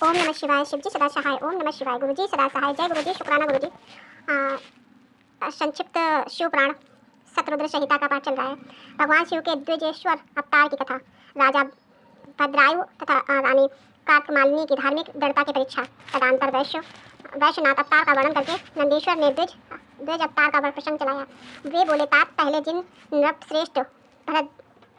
ओम नमः शिवाय। शिवजी सदा सहाय। ओम नमः शिवाय। गुरुजी सदा सहाय। जय गुरुजी। शुक्राना गुरुजी। संक्षिप्त शिव पुराण शतरुद्र संहिता का पाठ चल रहा है। भगवान शिव के द्विजेश्वर अवतार की कथा, राजा भद्रायु तथा रानी काकमालिनी की धार्मिक दृढ़ता की परीक्षा, तदंतर वैश्यनाथ अवतार का वर्णन करके नंदीश्वर ने द्विज अवतार का प्रसंग चलाया। वे बोले, तात पहले जिन नृपश्रेष्ठ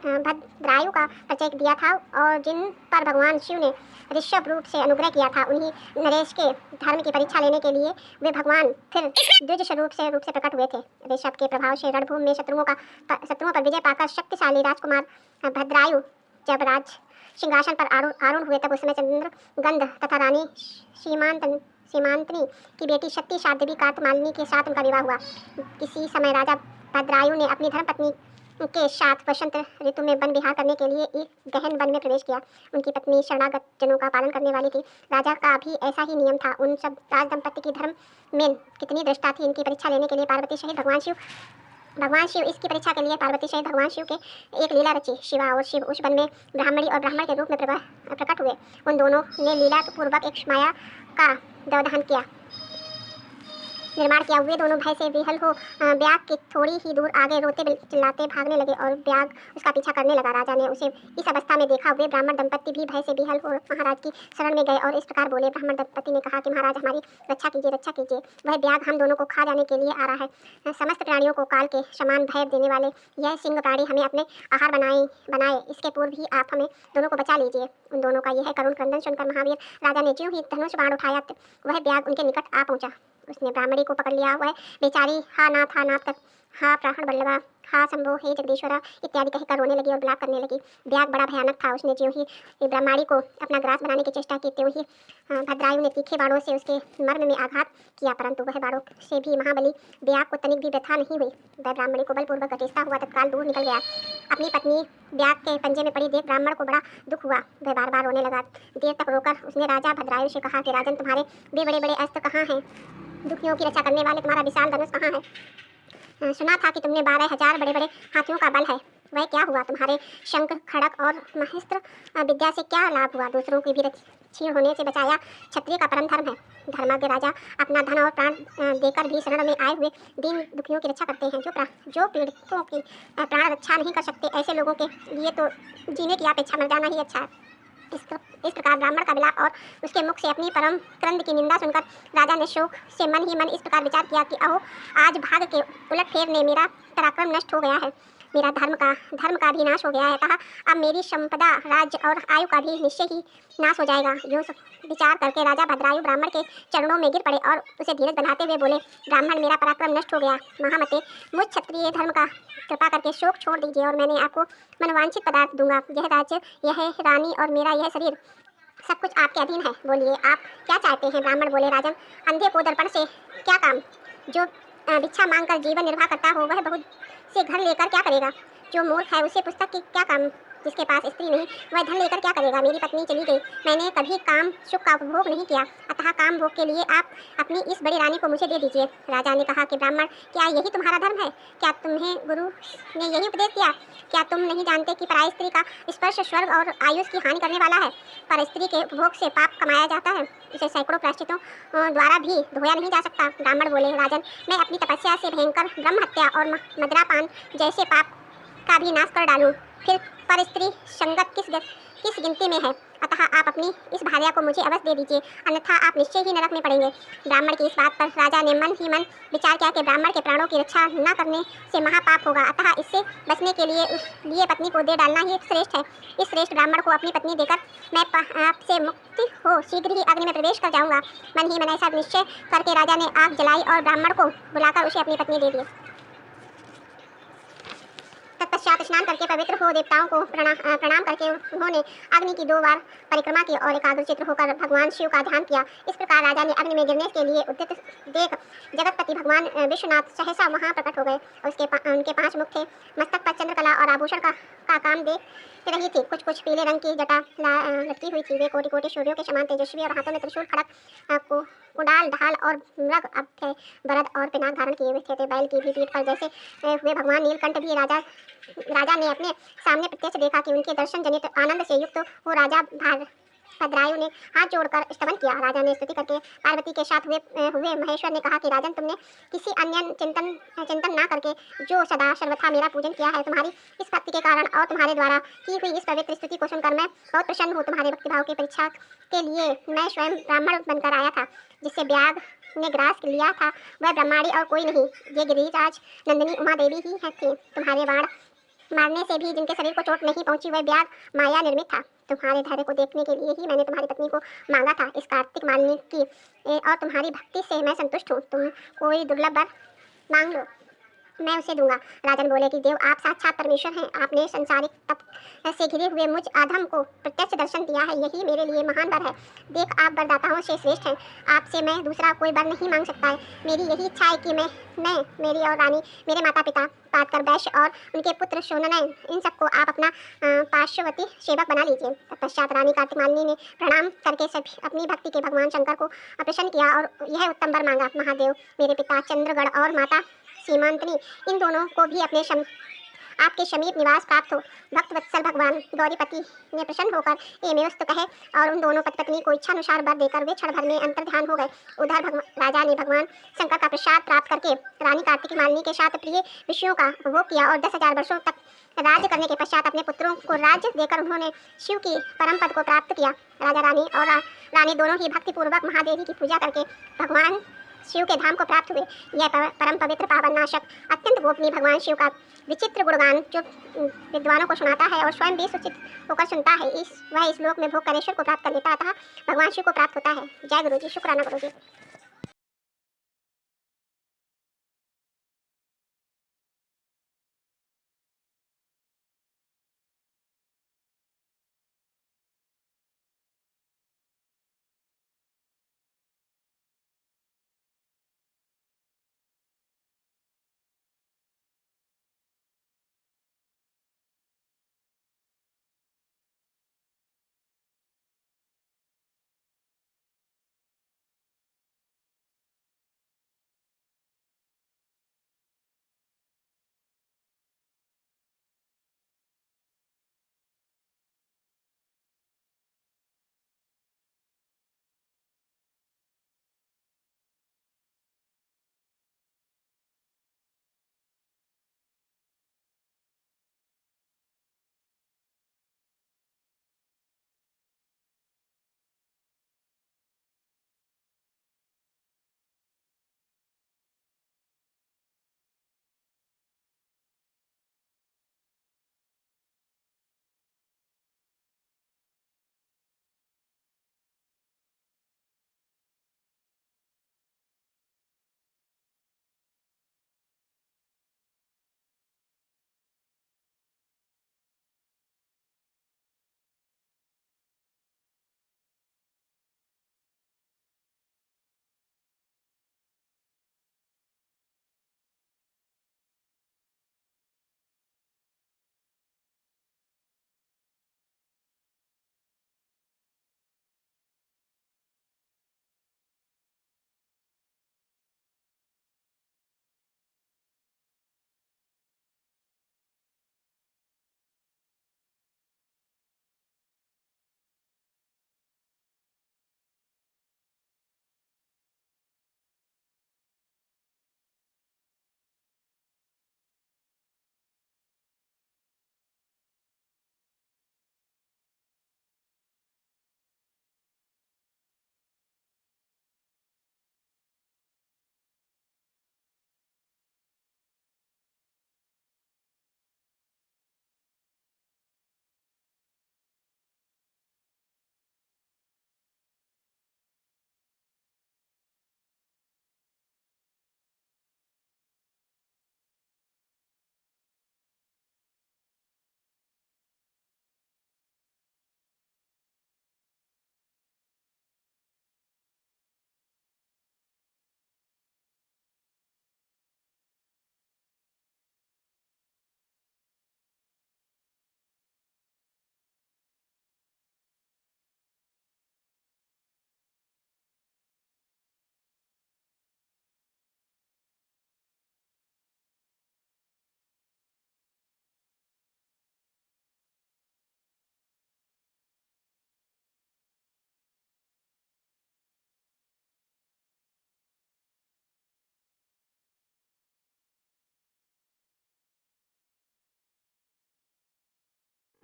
भद्रायु का परिचय दिया था और जिन पर भगवान शिव ने ऋषभ रूप से अनुग्रह किया था, उन्हीं नरेश के धर्म की परीक्षा लेने के लिए वे भगवान फिर द्विज रूप से प्रकट हुए थे। ऋषभ के प्रभाव से रणभूमि में शत्रुओं पर विजय पाकर शक्तिशाली राजकुमार भद्रायु जब राज सिंहासन पर आरूढ़ हुए, तब उस समय चंद्रगंध तथा रानी सीमांतनी की बेटी शक्ति देवी काकमालिनी के साथ उनका विवाह हुआ। किसी समय राजा भद्रायु ने अपनी धर्मपत्नी के साथ वसंत ऋतु में वन विहार करने के लिए एक गहन वन में प्रवेश किया। उनकी पत्नी शरणागत जनों का पालन करने वाली थी। राजा का भी ऐसा ही नियम था। उन सब राज दंपत्ति की धर्म में कितनी दृष्टा थी, इनकी परीक्षा लेने के लिए पार्वती सहित भगवान शिव इसकी परीक्षा के लिए पार्वती सहित भगवान शिव के एक लीला रची। शिवा और शिव उस वन में ब्राह्मणी और ब्राह्मण के रूप में प्रकट हुए। उन दोनों ने लीला पूर्वक एक माया का व्यवधान निर्माण किया। वे दोनों भय से विहल हो ब्याग के थोड़ी ही दूर आगे रोते चिल्लाते भागने लगे और ब्याग उसका पीछा करने लगा। राजा ने उसे इस अवस्था में देखा। वे ब्राह्मण दंपत्ति भी भय से विहल हो महाराज की शरण में गए और इस प्रकार बोले। ब्राह्मण दंपत्ति ने कहा कि महाराज, हमारी रक्षा कीजिए। वह ब्याग हम दोनों को खा जाने के लिए आ रहा है। समस्त प्राणियों को काल के समान भय देने वाले यह सिंह प्राणी हमें अपने आहार बनाए। इसके पूर्व ही आप हमें दोनों को बचा लीजिए। उन दोनों का यह करुण क्रंदन सुनकर महावीर राजा ने ज्यों ही धनुष बाण उठाया, वह ब्याग उनके निकट आ पहुंचा। उसने ब्राह्मणी को पकड़ लिया। वह बेचारी हा नाथ तक, हा प्राण बल्लभा, हा शंभो, हे जगदीश्वरा इत्यादि कहकर रोने लगी और विलाप करने लगी। ब्याग बड़ा भयानक था। उसने ज्यों ही ब्राह्मणी को अपना ग्रास बनाने की चेष्टा की, त्यों ही भद्रायु ने तीखे बाणों से उसके मर्म में आघात किया, परंतु वह बाणों से भी महाबली ब्याग को तनिक भी व्यथा नहीं हुई। वह ब्राह्मणी को बलपूर्वक घसीटता हुआ तत्काल दूर निकल गया। अपनी पत्नी ब्याग के पंजे में पड़ी देख ब्राह्मण को बड़ा दुख हुआ। वह बार बार रोने लगा। देर तक रोकर उसने राजा भद्रायु से कहा कि राजन, तुम्हारे भी बड़े बड़े अस्त्र कहाँ हैं? दुखियों की रक्षा करने वाले तुम्हारा विशाल धनुष कहाँ है? सुना था कि तुमने 12,000 बड़े बड़े हाथियों का बल है। वह क्या हुआ? तुम्हारे शंख खड़क और महेस्त्र विद्या से क्या लाभ हुआ? दूसरों की भी छीण होने से बचाया क्षत्रिय का परम धर्म है। धर्माज्ञ राजा अपना धन और प्राण देकर भी शरण में आए हुए दीन दुखियों की रक्षा करते हैं। जो पीड़ितों की प्राण रक्षा नहीं कर सकते, ऐसे लोगों के लिए तो जीने की अपेक्षा मर जाना ही अच्छा है। इस प्रकार ब्राह्मण का विलाप और उसके मुख से अपनी परम क्रंद की निंदा सुनकर राजा ने शोक से मन ही मन इस प्रकार विचार किया कि अहो, आज भाग के उलटफेर ने मेरा पराक्रम नष्ट हो गया है। मेरा धर्म का भी नाश हो गया है। कहा अब मेरी संपदा, राज्य और आयु का भी निश्चय ही नाश हो जाएगा। जो विचार करके राजा भद्रायु ब्राह्मण के चरणों में गिर पड़े और उसे धीरज बनाते हुए बोले, ब्राह्मण, मेरा पराक्रम नष्ट हो गया। महामते, मुझ क्षत्रिय धर्म का कृपा करके शोक छोड़ दीजिए और मैंने आपको मनवांछित पदार्थ दूंगा। यह राज्य, यह रानी और मेरा यह शरीर, सब कुछ आपके अधीन है। बोलिए, आप क्या चाहते हैं? ब्राह्मण बोले, राजन, अंधे को दर्पण से क्या काम? जो भिक्षा मांगकर जीवन निर्वाह करता हो, वह बहुत से घर लेकर क्या करेगा? जो मूर्ख है, उसे पुस्तक की क्या काम? जिसके पास स्त्री नहीं, वह धन लेकर क्या करेगा? मेरी पत्नी चली गई। मैंने कभी काम सुख का उपभोग नहीं किया, अतः काम भोग के लिए आप अपनी इस बड़ी रानी को मुझे दे दीजिए। राजा ने कहा कि ब्राह्मण, क्या यही तुम्हारा धर्म है? क्या तुम्हें गुरु ने यही उपदेश दिया? क्या तुम नहीं जानते कि पराई स्त्री का स्पर्श स्वर्ग और आयुष की हानि करने वाला है? पर स्त्री के उपभोग से पाप कमाया जाता है, उसे सैकड़ों प्रायश्चितों द्वारा भी धोया नहीं जा सकता। ब्राह्मण बोले, राजन, मैं अपनी तपस्या से भयंकर ब्रह्म हत्या और मदिरापान जैसे पाप का भी नाश कर डालूं, फिर पर स्त्री संगत किस गिनती में है? अतः आप अपनी इस भार्या को मुझे अवश्य दे दीजिए, अन्यथा आप निश्चय ही नरक में पड़ेंगे। ब्राह्मण की इस बात पर राजा ने मन ही मन विचार किया कि ब्राह्मण के प्राणों की रक्षा न करने से महापाप होगा, अतः इससे बचने के लिए पत्नी को दे डालना ही श्रेष्ठ है। इस श्रेष्ठ ब्राह्मण को अपनी पत्नी देकर मैं आपसे मुक्ति हो शीघ्र ही अग्नि में प्रवेश कर जाऊंगा। मन ही मन ऐसा निश्चय करके राजा ने आग जलाई और ब्राह्मण को बुलाकर उसे अपनी पत्नी दे दी। तत्पश्चात स्नान करके पवित्र हो देवताओं को प्रणाम करके उन्होंने अग्नि की 2 बार परिक्रमा की और एकाग्रचित्त होकर भगवान शिव का ध्यान किया। इस प्रकार राजा ने अग्नि में गिरने के लिए उद्यत देख जगतपति भगवान विश्वनाथ सहसा वहां प्रकट हो गए। उनके 5 मुख थे। मस्तक पर चंद्रकला और आभूषण का काम देख रही थी। कुछ पीले रंग की जटा लटकी हुई थी। वे कोटि कोटि सूर्यों के समान तेजस्वी और हाथों में त्रिशूल, खड़ग, कुडाल, ढाल और मृग अभ्य बरद और पिनाक धारण किए हुए थे। बैल की भी पीठ पर जैसे हुए भगवान नीलकंठ भी राजा ने अपने सामने प्रत्यक्ष देखा कि उनके दर्शन जनित आनंद से युक्त हो राजा भद्रायु ने हाथ जोड़कर स्तवन किया। राजा ने स्तुति करके पार्वती के साथ हुए महेश्वर ने कहा कि राजन, तुमने किसी अन्य चिंतन चिंतन ना करके जो सदा सर्वथा मेरा पूजन किया है, तुम्हारी इस भक्ति के कारण और तुम्हारे द्वारा की हुई इस पवित्र स्तुति को सुनकर मैं बहुत प्रसन्न हूँ। तुम्हारे भक्तिभाव की परीक्षा के लिए मैं स्वयं ब्राह्मण बनकर आया था, जिससे ब्याग ने ग्रास लिया था वह ब्रह्माणी और कोई नहीं, ये गिरिराज नंदिनी उमा देवी ही है थी। तुम्हारे बाण मारने से भी जिनके शरीर को चोट नहीं पहुंची वह ब्याग माया निर्मित था। तुम्हारे धैर्य को देखने के लिए ही मैंने तुम्हारी पत्नी को मांगा था। इस कार्तिक मालनी की और तुम्हारी भक्ति से मैं संतुष्ट हूँ। तुम कोई दुर्लभ वर मांग लो, मैं उसे दूंगा। राजन बोले कि देव, आप साक्षात परमेश्वर हैं। आपने संसारिक तप से घिरे हुए मुझ आधम को प्रत्यक्ष दर्शन दिया है, यही मेरे लिए महान वर है। देख, आप वरदाताओं से श्रेष्ठ हैं, आपसे मैं दूसरा कोई वर नहीं मांग सकता है। मेरी यही इच्छा है कि मैं मेरी और रानी, मेरे माता पिता पातकर वैश्य और उनके पुत्र शोननय, इन सबको आप अपना पार्श्ववर्ती सेवक बना लीजिए। तत्पश्चात रानी कार्तिक मालिनी ने प्रणाम करके सभी अपनी भक्ति के भगवान शंकर को प्रसन्न किया और यह उत्तम वर मांगा। महादेव, मेरे पिता चंद्रगढ़ और माता सीमांतनी, इन दोनों को भी अपने आपके समीप निवास प्राप्त हो। भक्त वत्सल भगवान गौरीपति ने प्रसन्न होकर एमेवस्तु कहे और उन दोनों पति पत्नी को इच्छानुसार वर देकर वे क्षण भर में अंतर ध्यान हो गए। उधर राजा ने भगवान शंकर का प्रसाद प्राप्त करके रानी कार्तिक मालिनी के साथ प्रिय विषयों का उपभोग किया और 10,000 वर्षों तक राज्य करने के पश्चात अपने पुत्रों को राज्य देकर उन्होंने शिव की परम पद को प्राप्त किया। राजा रानी और रानी दोनों ही भक्तिपूर्वक महादेवी की पूजा करके भगवान शिव के धाम को प्राप्त हुए। यह परम पवित्र पावन नाशक अत्यंत गोपनीय भगवान शिव का विचित्र गुणगान जो विद्वानों को सुनाता है और स्वयं भी सूचित होकर सुनता है, वह इस लोक में भोग कर ईश्वर को प्राप्त कर लेता, अतः भगवान शिव को प्राप्त होता है। जय गुरु जी, शुक्राना गुरु जी।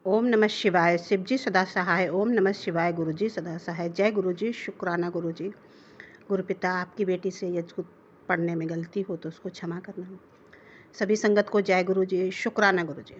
ओम नमः शिवाय। शिव जी सदा सहाय। ओम नमः शिवाय। गुरु जी सदा सहाय। जय गुरु जी। शुक्राना गुरु जी। गुरुपिता, आपकी बेटी से यदि पढ़ने में गलती हो तो उसको क्षमा करना। सभी संगत को जय गुरु जी। शुक्राना गुरु जी।